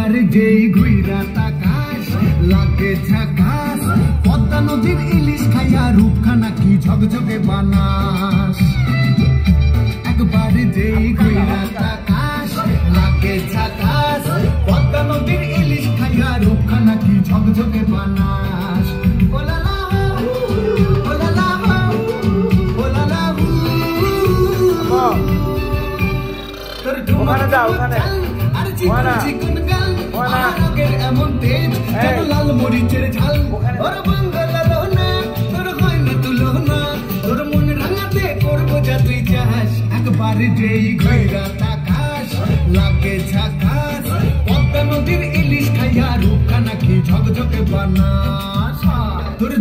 একবার যেই ঘুইরা তাকাস লাগে ঝাকাস, পদ্মা নদীর ইলিশ খাইয়া রূপখানা কি ঝকঝকে বানাস। একবার যেই ঘুইরা তাকাস লাগে ঝাকাস, পদ্মা নদীর ইলিশ খাইয়া রূপখানা কি ঝকঝকে বানাস। ওখানে যাও, ওখানে এমন তেজ লাল মরিচের ঝাল, ওর বাংলা না তোর হয় না তুলনা, তোর মন রাঙাতে করবো যা তুই চাস। একবার যেই ঘুইরা তাকাস লাগে ঝাকাস, পদ্মা নদীর ইলিশ খাইয়া রূপখানা কি ঝকঝকে বানাস। তোর